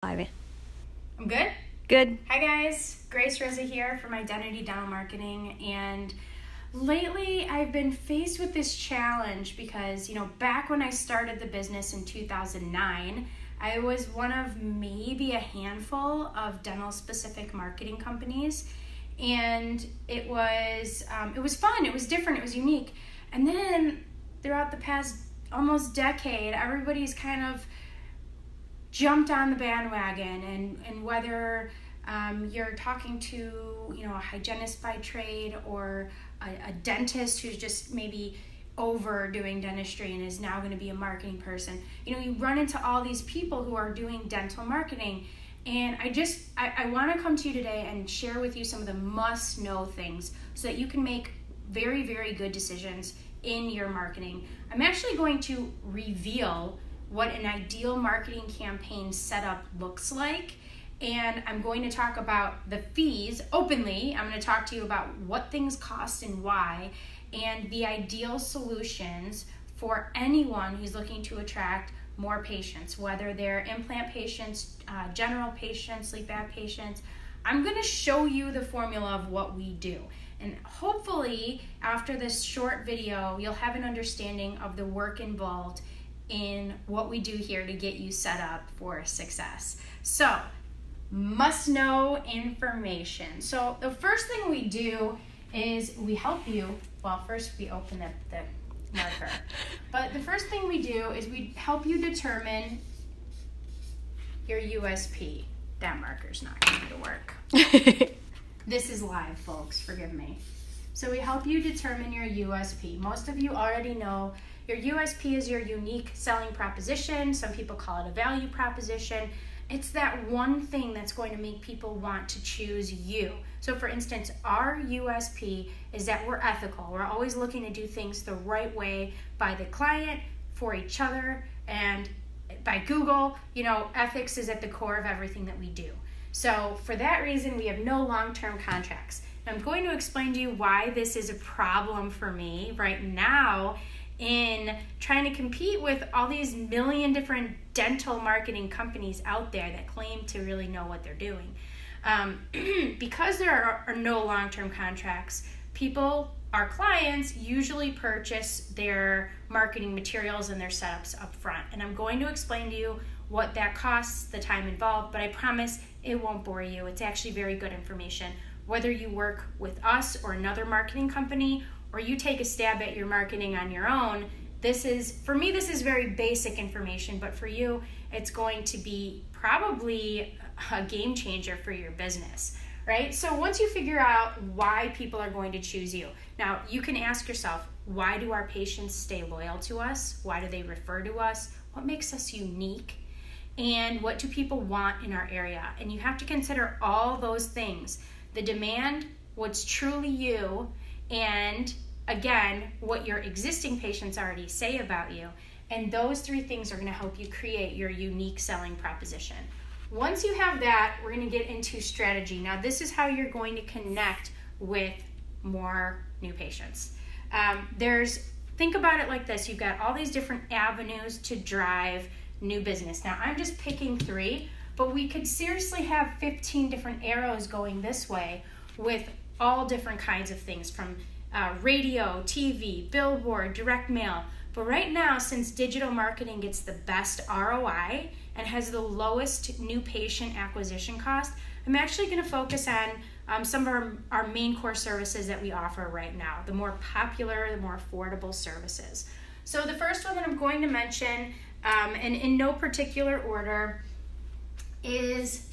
I'm good? Good. Hi guys, Grace Rosa here from Identity Dental Marketing, and lately I've been faced with this challenge because, back when I started the business in 2009, I was one of maybe a handful of dental specific marketing companies, and it was fun, it was different, it was unique. And then throughout the past almost decade, everybody's kind of jumped on the bandwagon, and whether you're talking to a hygienist by trade or a dentist who's just maybe overdoing dentistry and is now going to be a marketing person, you run into all these people who are doing dental marketing. And I want to come to you today and share with you some of the must-know things so that you can make very, very good decisions in your marketing. I'm actually going to reveal what an ideal marketing campaign setup looks like, and I'm going to talk about the fees openly. I'm going to talk to you about what things cost and why, and the ideal solutions for anyone who's looking to attract more patients, whether they're implant patients, general patients, sleep aid patients. I'm going to show you the formula of what we do. And hopefully, after this short video, you'll have an understanding of the work involved in what we do here to get you set up for success. So, must know information. So the first thing we do is we help you, first we open up the marker, but the first thing we do is we help you determine your USP. That marker's not going to work. This is live, folks, forgive me. So we help you determine your USP. Most of you already know your USP is your unique selling proposition. Some people call it a value proposition. It's that one thing that's going to make people want to choose you. So for instance, our USP is that we're ethical. We're always looking to do things the right way by the client, for each other, and by Google. Ethics is at the core of everything that we do. So for that reason, we have no long-term contracts. Now, I'm going to explain to you why this is a problem for me right now in trying to compete with all these million different dental marketing companies out there that claim to really know what they're doing. Because there are no long-term contracts, people, our clients, usually purchase their marketing materials and their setups up front. And I'm going to explain to you what that costs, the time involved, but I promise it won't bore you. It's actually very good information. Whether you work with us or another marketing company, or you take a stab at your marketing on your own, for me, this is very basic information, but for you, it's going to be probably a game changer for your business, right? So once you figure out why people are going to choose you, now you can ask yourself, why do our patients stay loyal to us? Why do they refer to us? What makes us unique? And what do people want in our area? And you have to consider all those things: the demand, what's truly you, and again, what your existing patients already say about you. And those three things are going to help you create your unique selling proposition. Once you have that, we're going to get into strategy. Now, this is how you're going to connect with more new patients. Think about it like this. You've got all these different avenues to drive new business. Now, I'm just picking 3, but we could seriously have 15 different arrows going this way with all different kinds of things, from radio, TV, billboard, direct mail. But right now, since digital marketing gets the best ROI and has the lowest new patient acquisition cost, I'm actually going to focus on some of our main core services that we offer right now, the more popular, the more affordable services. So the first one that I'm going to mention, and in no particular order, is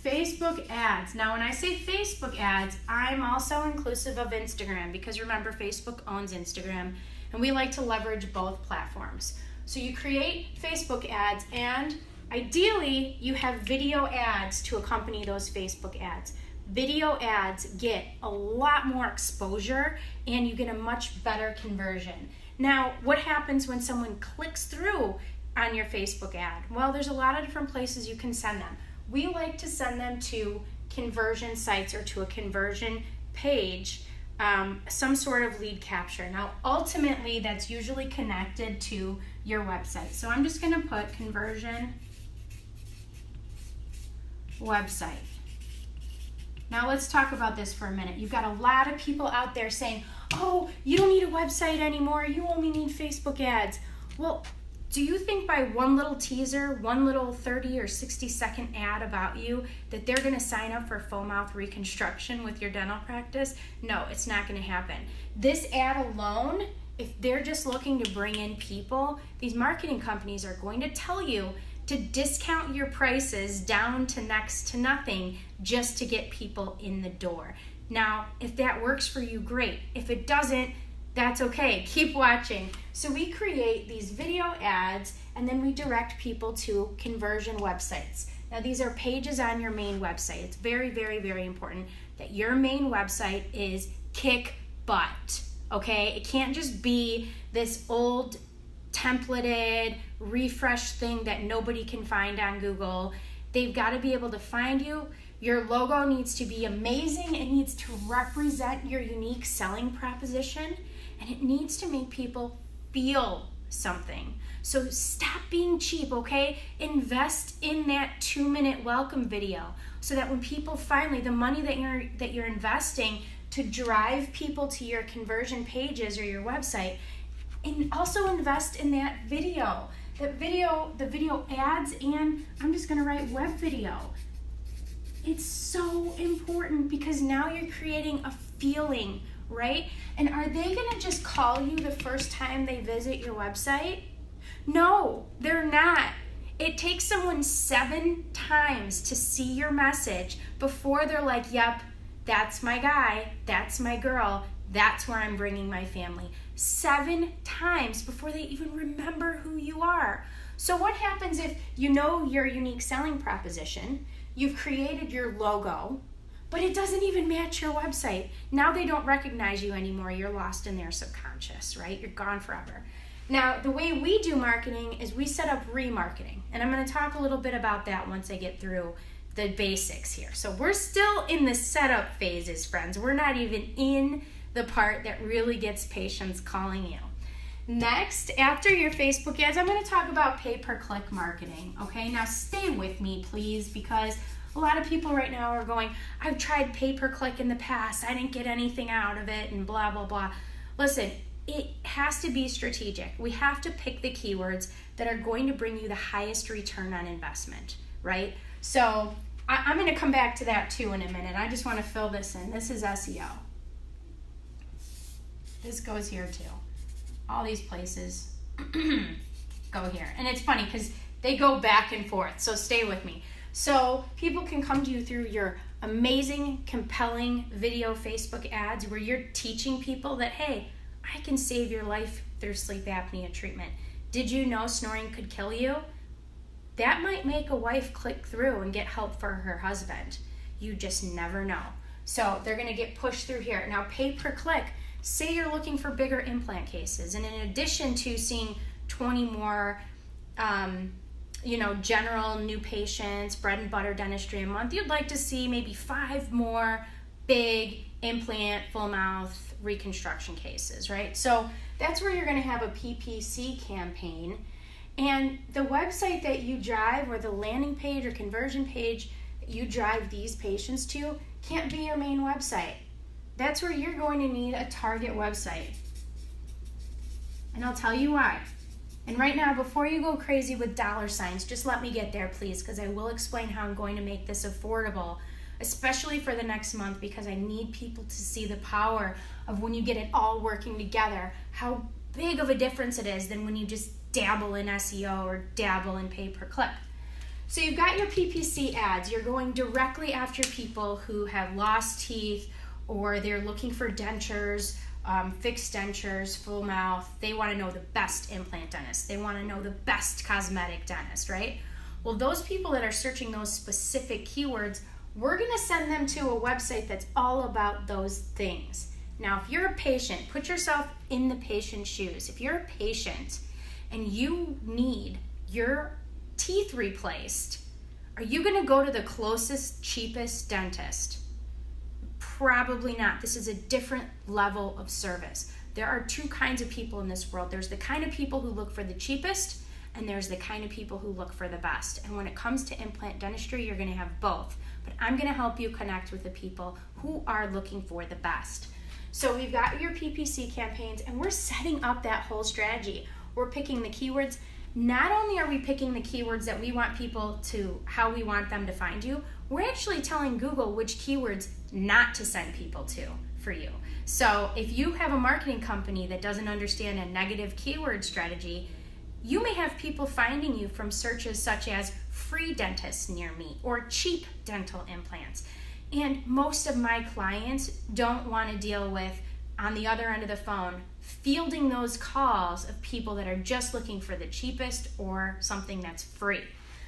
Facebook ads. Now, when I say Facebook ads, I'm also inclusive of Instagram, because remember, Facebook owns Instagram, and we like to leverage both platforms. So you create Facebook ads, and ideally, you have video ads to accompany those Facebook ads. Video ads get a lot more exposure, and you get a much better conversion. Now, what happens when someone clicks through on your Facebook ad? Well, there's a lot of different places you can send them. We like to send them to conversion sites or to a conversion page, some sort of lead capture. Now, ultimately, that's usually connected to your website. So I'm just going to put conversion website. Now let's talk about this for a minute. You've got a lot of people out there saying, oh, you don't need a website anymore. You only need Facebook ads. Well, do you think by one little teaser, one little 30 or 60-second ad about you, that they're going to sign up for full mouth reconstruction with your dental practice? No, it's not going to happen. This ad alone, if they're just looking to bring in people, these marketing companies are going to tell you to discount your prices down to next to nothing just to get people in the door. Now, if that works for you, great. If it doesn't, that's okay. Keep watching. So we create these video ads and then we direct people to conversion websites. Now these are pages on your main website. It's very, very, very important that your main website is kick butt, okay? It can't just be this old templated refresh thing that nobody can find on Google. They've got to be able to find you. Your logo needs to be amazing. It needs to represent your unique selling proposition. And it needs to make people feel something. So stop being cheap, okay? Invest in that 2-minute welcome video so that when people finally, the money that you're investing to drive people to your conversion pages or your website, and also invest in that video. The video ads, and I'm just gonna write web video. It's so important because now you're creating a feeling, right? And are they gonna just call you the first time they visit your website? No, they're not. It takes someone 7 times to see your message before they're like, yep, that's my guy, that's my girl, that's where I'm bringing my family. 7 times before they even remember who you are. So what happens if you know your unique selling proposition, you've created your logo, but it doesn't even match your website? Now they don't recognize you anymore. You're lost in their subconscious, right? You're gone forever. Now, the way we do marketing is we set up remarketing. And I'm going to talk a little bit about that once I get through the basics here. So we're still in the setup phases, friends. We're not even in the part that really gets patients calling you. Next, after your Facebook ads, I'm going to talk about pay-per-click marketing. Okay, now stay with me, please, because a lot of people right now are going, I've tried pay-per-click in the past, I didn't get anything out of it, and blah, blah, blah. Listen, it has to be strategic. We have to pick the keywords that are going to bring you the highest return on investment, right? So I'm going to come back to that too in a minute. I just want to fill this in. This is SEO. This goes here too. All these places go here. And it's funny because they go back and forth, so stay with me. So people can come to you through your amazing, compelling video Facebook ads where you're teaching people that, hey, I can save your life through sleep apnea treatment. Did you know snoring could kill you? That might make a wife click through and get help for her husband. You just never know. So they're going to get pushed through here. Now, pay per click. Say you're looking for bigger implant cases, and in addition to seeing 20 more general new patients, bread and butter dentistry a month, you'd like to see maybe 5 more big implant, full mouth reconstruction cases, right? So that's where you're going to have a PPC campaign. And the website that you drive, or the landing page or conversion page that you drive these patients to, can't be your main website. That's where you're going to need a target website. And I'll tell you why. And right now, before you go crazy with dollar signs, just let me get there, please, because I will explain how I'm going to make this affordable, especially for the next month, because I need people to see the power of when you get it all working together, how big of a difference it is than when you just dabble in SEO or dabble in pay-per-click. So you've got your PPC ads. You're going directly after people who have lost teeth, or they're looking for dentures, fixed dentures, full mouth. They want to know the best implant dentist. They want to know the best cosmetic dentist, right? Well, those people that are searching those specific keywords, we're going to send them to a website that's all about those things. Now, if you're a patient, put yourself in the patient's shoes. If you're a patient and you need your teeth replaced, are you going to go to the closest, cheapest dentist? Probably not. This is a different level of service. There are 2 kinds of people in this world. There's the kind of people who look for the cheapest, and there's the kind of people who look for the best. And when it comes to implant dentistry, you're going to have both. But I'm going to help you connect with the people who are looking for the best. So we've got your PPC campaigns, and we're setting up that whole strategy. We're picking the keywords. Not only are we picking the keywords that we want people to, how we want them to find you, we're actually telling Google which keywords not to send people to for you. So if you have a marketing company that doesn't understand a negative keyword strategy, you may have people finding you from searches such as free dentists near me or cheap dental implants. And most of my clients don't want to deal with, on the other end of the phone, fielding those calls of people that are just looking for the cheapest or something that's free.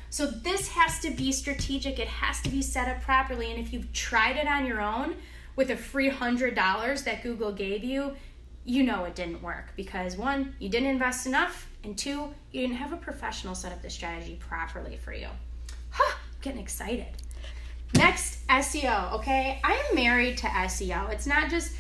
So this has to be strategic. It has to be set up properly. And if you've tried it on your own with a free $100 that Google gave you, you know it didn't work because 1, you didn't invest enough, and 2, you didn't have a professional set up the strategy properly for you. I'm getting excited. Next, SEO, okay? I am married to SEO. It's not just,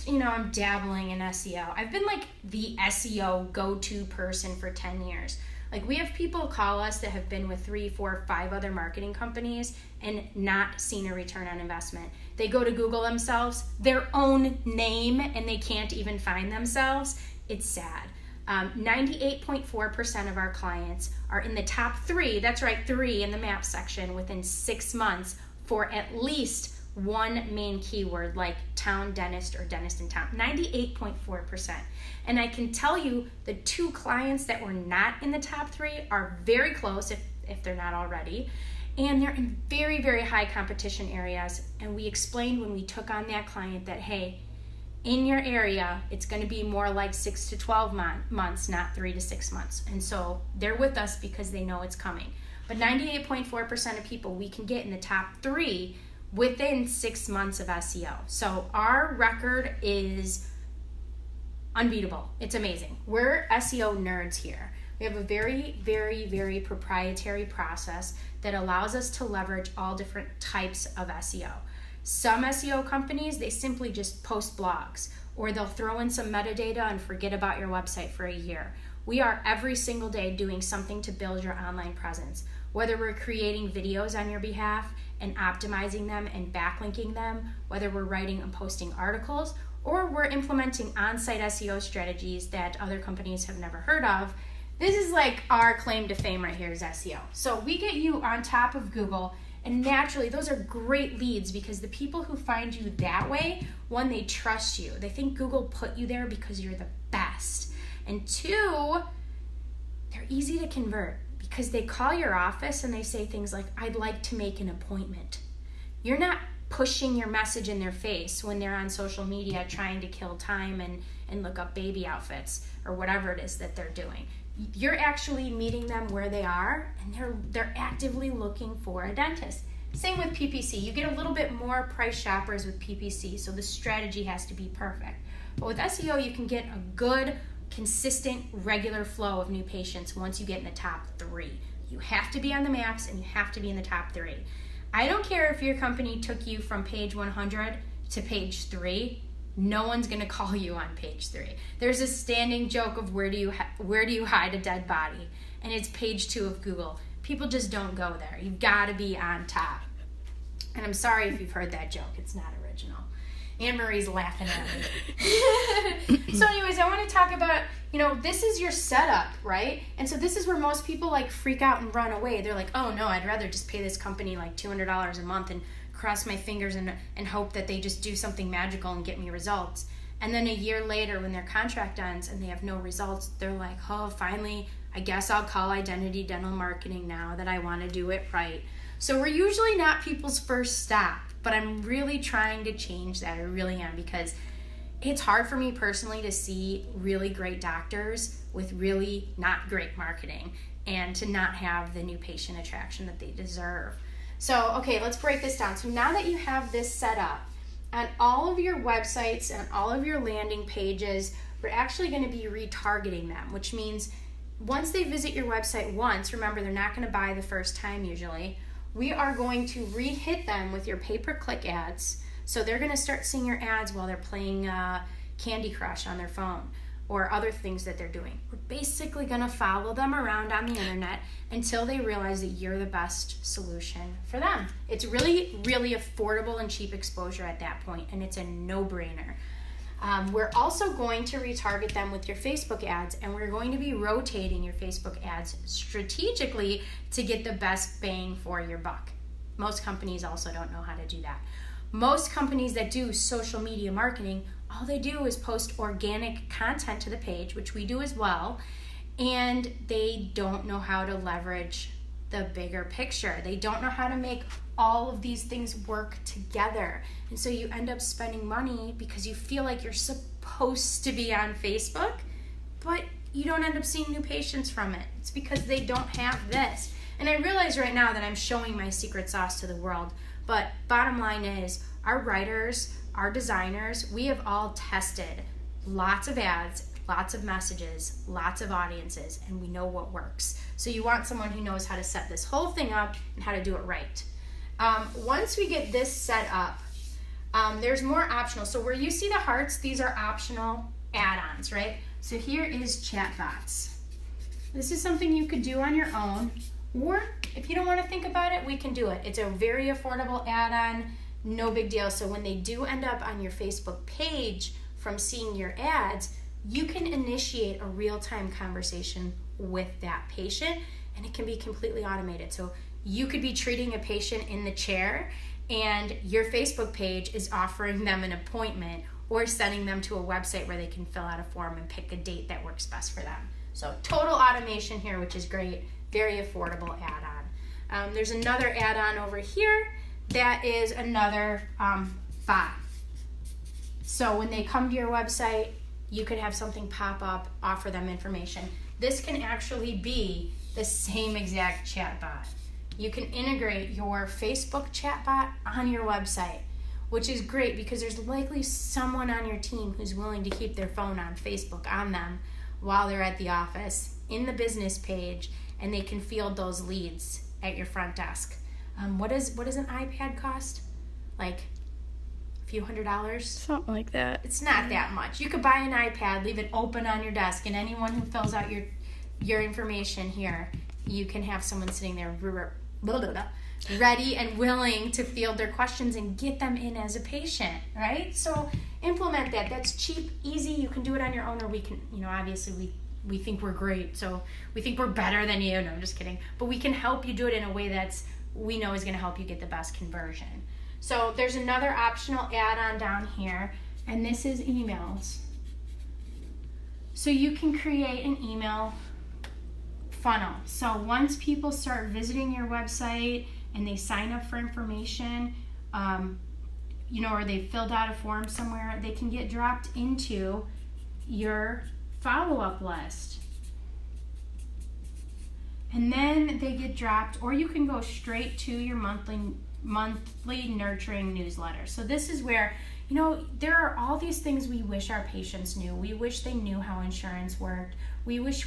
I'm dabbling in SEO. I've been like the SEO go-to person for 10 years. Like, we have people call us that have been with 3, 4, 5 other marketing companies and not seen a return on investment. They go to Google themselves, their own name, and they can't even find themselves. It's sad. 98.4% of our clients are in the top 3, that's right, 3 in the map section within 6 months for at least one main keyword like town dentist or dentist in town. 98.4%. And I can tell you the 2 clients that were not in the top 3 are very close if they're not already. And they're in very, very high competition areas. And we explained when we took on that client that, hey, in your area, it's going to be more like 6 to 12 months, not 3 to 6 months. And so they're with us because they know it's coming. But 98.4% of people we can get in the top 3 within 6 months of SEO. So our record is unbeatable. It's amazing. We're SEO nerds here. We have a very, very, very proprietary process that allows us to leverage all different types of SEO. Some SEO companies, they simply just post blogs, or they'll throw in some metadata and forget about your website for a year. We are every single day doing something to build your online presence, whether we're creating videos on your behalf and optimizing them and backlinking them, whether we're writing and posting articles, or we're implementing on-site SEO strategies that other companies have never heard of. This is like our claim to fame right here is SEO. So we get you on top of Google, and naturally those are great leads because the people who find you that way, 1, they trust you. They think Google put you there because you're the best. And 2, they're easy to convert because they call your office and they say things like, I'd like to make an appointment. You're not pushing your message in their face when they're on social media trying to kill time and look up baby outfits or whatever it is that they're doing. You're actually meeting them where they are, and they're actively looking for a dentist. Same with PPC. You get a little bit more price shoppers with PPC, so the strategy has to be perfect. But with SEO, you can get a good, consistent, regular flow of new patients once you get in the top 3. You have to be on the maps, and you have to be in the top 3. I don't care if your company took you from page 100 to page 3. No one's going to call you on page 3. There's a standing joke of where do you hide a dead body, and it's page 2 of Google. People just don't go there. You've got to be on top. And I'm sorry if you've heard that joke. It's not original. Anne-Marie's laughing at me. So anyways, I want to talk about, this is your setup, right? And so this is where most people like freak out and run away. They're like, oh no, I'd rather just pay this company like $200 a month and cross my fingers and hope that they just do something magical and get me results. And then a year later when their contract ends and they have no results, they're like, oh, finally, I guess I'll call Identity Dental Marketing now that I want to do it right. So we're usually not people's first stop, but I'm really trying to change that. I really am, because it's hard for me personally to see really great doctors with really not great marketing and to not have the new patient attraction that they deserve. So, okay, let's break this down. So now that you have this set up, on all of your websites and all of your landing pages, we're actually going to be retargeting them, which means once they visit your website once, remember they're not going to buy the first time usually, we are going to re-hit them with your pay-per-click ads. So they're going to start seeing your ads while they're playing Candy Crush on their phone. or other things that they're doing. We're basically going to follow them around on the internet until they realize that you're the best solution for them. It's really, really affordable and cheap exposure at that point, and it's a no-brainer. We're also going to retarget them with your Facebook ads, and we're going to be rotating your Facebook ads strategically to get the best bang for your buck. Most companies also don't know how to do that. Most companies that do social media marketing, all they do is post organic content to the page, which we do as well, and they don't know how to leverage the bigger picture. They don't know how to make all of these things work together. And so you end up spending money because you feel like you're supposed to be on Facebook, but you don't end up seeing new patients from it. It's because they don't have this. And I realize right now that I'm showing my secret sauce to the world, but bottom line is our writers, our designers, we have all tested lots of ads, lots of messages, lots of audiences, and we know what works. So you want someone who knows how to set this whole thing up and how to do it right. Once we get this set up, there's more optional. So where you see the hearts, these are optional add-ons, right? So here is chatbots. This is something you could do on your own, or if you don't want to think about it, we can do it. It's a very affordable add-on, no big deal. So when they do end up on your Facebook page from seeing your ads, you can initiate a real-time conversation with that patient, and it can be completely automated. So you could be treating a patient in the chair, and your Facebook page is offering them an appointment or sending them to a website where they can fill out a form and pick a date that works best for them. So total automation here, which is great, very affordable add-on. There's another add-on over here that is another bot. So when they come to your website, you could have something pop up, offer them information. This can actually be the same exact chatbot. You can integrate your Facebook chatbot on your website, which is great because there's likely someone on your team who's willing to keep their phone on Facebook on them while they're at the office in the business page, and they can field those leads at your front desk. What does an iPad cost? Like a few $100s? Something like that. It's not that much. You could buy an iPad, leave it open on your desk, and anyone who fills out your information here, you can have someone sitting there ready and willing to field their questions and get them in as a patient, right? So implement that. That's cheap, easy. You can do it on your own, or we can, obviously we think we're great, so we think we're better than you. No, I'm just kidding. But we can help you do it in a way that's we know is going to help you get the best conversion. So there's another optional add-on down here, and this is emails. So you can create an email funnel. So once people start visiting your website and they sign up for information, or they filled out a form somewhere, they can get dropped into your follow-up list. And then they get dropped, or you can go straight to your monthly nurturing newsletter. So this is where, there are all these things we wish our patients knew. We wish they knew how insurance worked. We wish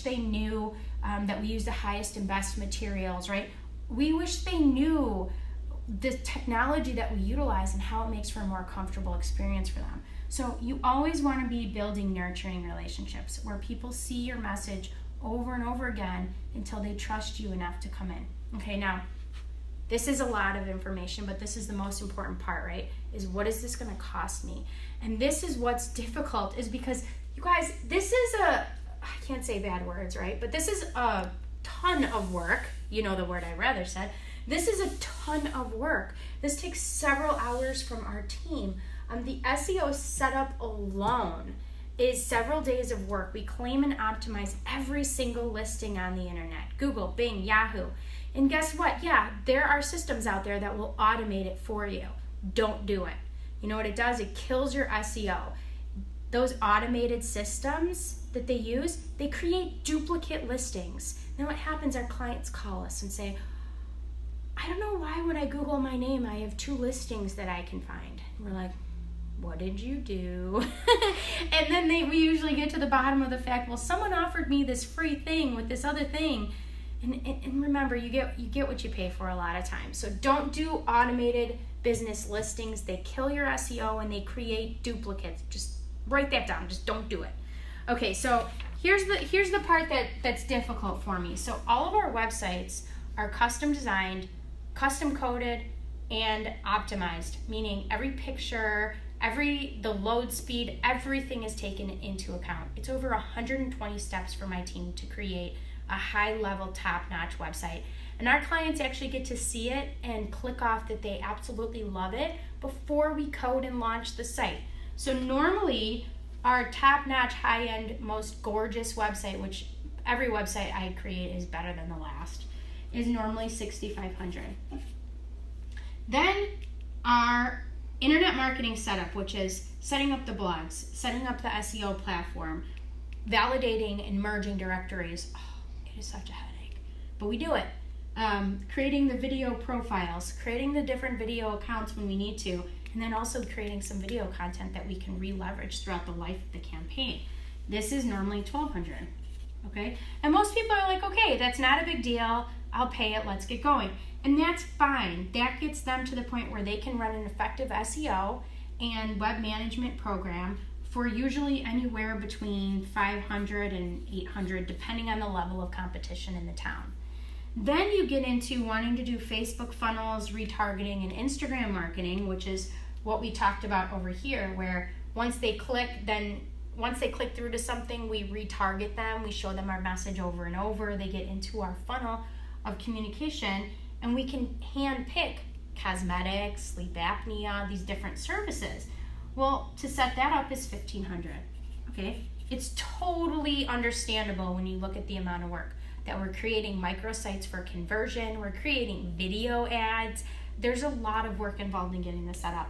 they knew that we use the highest and best materials, right? We wish they knew the technology that we utilize and how it makes for a more comfortable experience for them. So you always want to be building nurturing relationships where people see your message over and over again until they trust you enough to come in. Okay, now, this is a lot of information, but this is the most important part, right? Is what is this going to cost me? And this is what's difficult, is because, you guys, this is I can't say bad words, right? But this is a ton of work. You know the word I rather said. This is a ton of work. This takes several hours from our team. The SEO setup alone is several days of work. We claim and optimize every single listing on the internet. Google, Bing, Yahoo. And guess what? Yeah, there are systems out there that will automate it for you. Don't do it. You know what it does? It kills your SEO. Those automated systems that they use, they create duplicate listings. Then what happens? Our clients call us and say, I don't know why when I Google my name, I have 2 listings that I can find. And we're like, what did you do? And then we usually get to the bottom of the fact, well, someone offered me this free thing with this other thing. And remember, you get what you pay for a lot of times. So don't do automated business listings. They kill your SEO and they create duplicates. Just write that down. Just don't do it. Okay, so here's the part that's difficult for me. So all of our websites are custom designed, custom coded, and optimized, meaning every picture, the load speed, everything is taken into account. It's over 120 steps for my team to create a high-level, top-notch website. And our clients actually get to see it and click off that they absolutely love it before we code and launch the site. So normally, our top-notch, high-end, most gorgeous website, which every website I create is better than the last, is normally $6,500. Then our internet marketing setup, which is setting up the blogs, setting up the SEO platform, validating and merging directories. Oh, it is such a headache, but we do it. Creating the video profiles, creating the different video accounts when we need to, and then also creating some video content that we can re-leverage throughout the life of the campaign. This is normally $1,200, okay? And most people are like, okay, that's not a big deal. I'll pay it, let's get going. And that's fine. That gets them to the point where they can run an effective SEO and web management program for usually anywhere between $500 and $800, depending on the level of competition in the town. Then you get into wanting to do Facebook funnels, retargeting, and Instagram marketing, which is what we talked about over here, where once they click through to something, we retarget them, we show them our message over and over, they get into our funnel of communication, and we can hand pick cosmetics, sleep apnea, these different services. Well, to set that up is $1,500, okay? It's totally understandable when you look at the amount of work that we're creating microsites for conversion, we're creating video ads. There's a lot of work involved in getting this set up.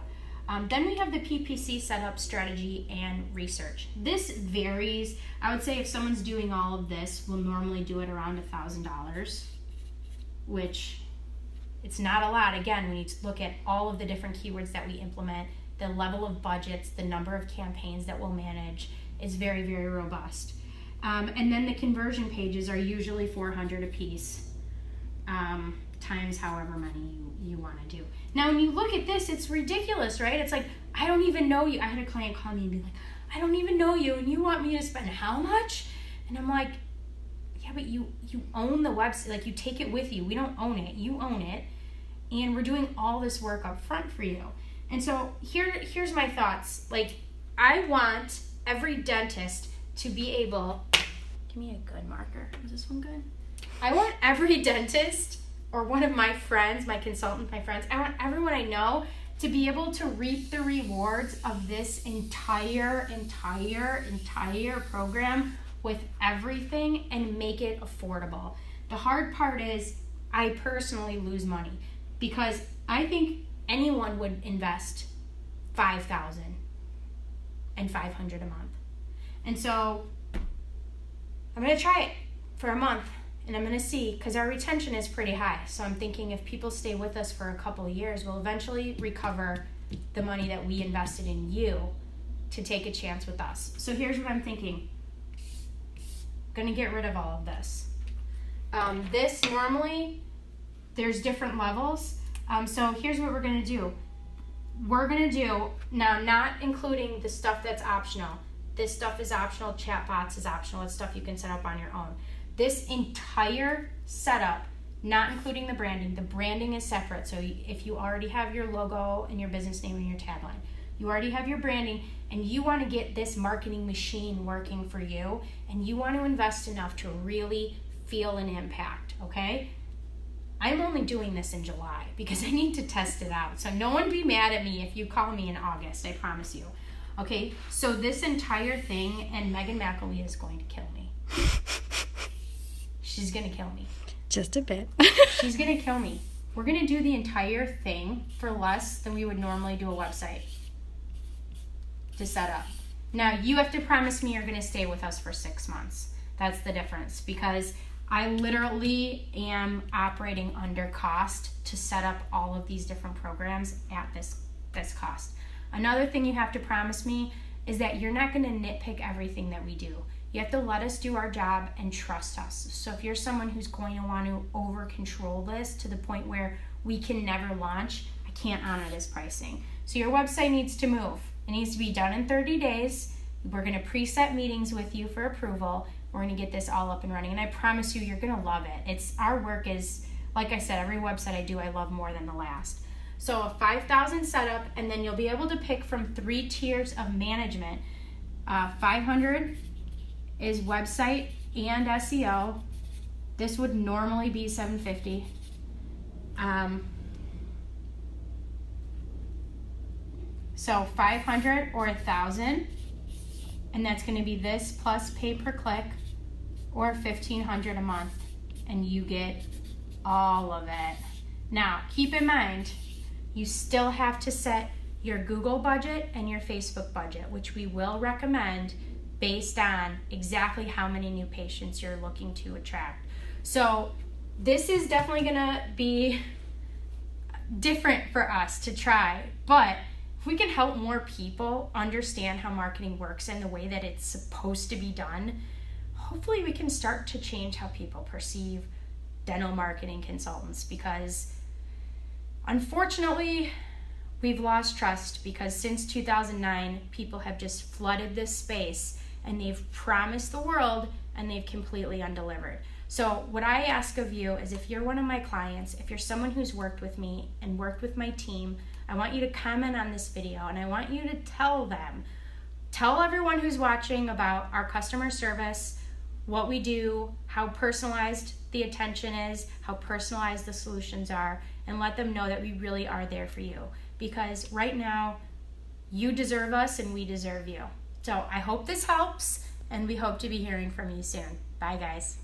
Then we have the PPC setup, strategy, and research. This varies. I would say if someone's doing all of this, we'll normally do it around $1,000, which it's not a lot. Again, when you look at all of the different keywords that we implement, the level of budgets, the number of campaigns that we'll manage is very, very robust. And then the conversion pages are usually $400 a piece, times however many you want to do. Now, when you look at this, it's ridiculous, right? It's like, I don't even know you. I had a client call me and be like, I don't even know you, and you want me to spend how much? And I'm like, yeah, but you own the website. Like, you take it with you. We don't own it. You own it. And we're doing all this work up front for you. And so here's my thoughts. Like, I want every dentist to be able, give me a good marker. Is this one good? I want every dentist or one of my friends, my consultant, my friends, I want everyone I know to be able to reap the rewards of this entire program with everything and make it affordable. The hard part is I personally lose money because I think anyone would invest $5,000 and $500 a month. And so I'm going to try it for a month and I'm going to see, because our retention is pretty high. So I'm thinking if people stay with us for a couple of years, we'll eventually recover the money that we invested in you to take a chance with us. So here's what I'm thinking. Going to get rid of all of this. This normally, there's different levels. So here's what we're going to do. We're going to do, now not including the stuff that's optional. This stuff is optional. Chatbots is optional. It's stuff you can set up on your own. This entire setup, not including the branding is separate. So if you already have your logo and your business name and your tagline, you already have your branding, and you want to get this marketing machine working for you, and you want to invest enough to really feel an impact, okay? I'm only doing this in July because I need to test it out. So no one be mad at me if you call me in August, I promise you. Okay, so this entire thing, and Megan McElwee is going to kill me. She's going to kill me. Just a bit. She's going to kill me. We're going to do the entire thing for less than we would normally do a website to set up. Now, you have to promise me you're going to stay with us for 6 months. That's the difference, because I literally am operating under cost to set up all of these different programs at this cost. Another thing you have to promise me is that you're not going to nitpick everything that we do. You have to let us do our job and trust us. So if you're someone who's going to want to over control this to the point where we can never launch, I can't honor this pricing. So your website needs to move. It needs to be done in 30 days. We're going to preset meetings with you for approval. We're going to get this all up and running. And I promise you, you're going to love it. Our work is, like I said, every website I do, I love more than the last. So a 5,000 setup, and then you'll be able to pick from 3 tiers of management. 500 is website and SEO. This would normally be $750. So 500 or 1,000, and that's going to be this plus pay per click, or 1,500 a month, and you get all of it. Now, keep in mind, you still have to set your Google budget and your Facebook budget, which we will recommend based on exactly how many new patients you're looking to attract. So this is definitely going to be different for us to try, but if we can help more people understand how marketing works and the way that it's supposed to be done, hopefully we can start to change how people perceive dental marketing consultants, because unfortunately we've lost trust, because since 2009 people have just flooded this space and they've promised the world and they've completely undelivered. So what I ask of you is, if you're one of my clients, if you're someone who's worked with me and worked with my team, I want you to comment on this video, and I want you to tell everyone who's watching about our customer service, what we do, how personalized the attention is, how personalized the solutions are, and let them know that we really are there for you. Because right now, you deserve us and we deserve you. So I hope this helps, and we hope to be hearing from you soon. Bye, guys.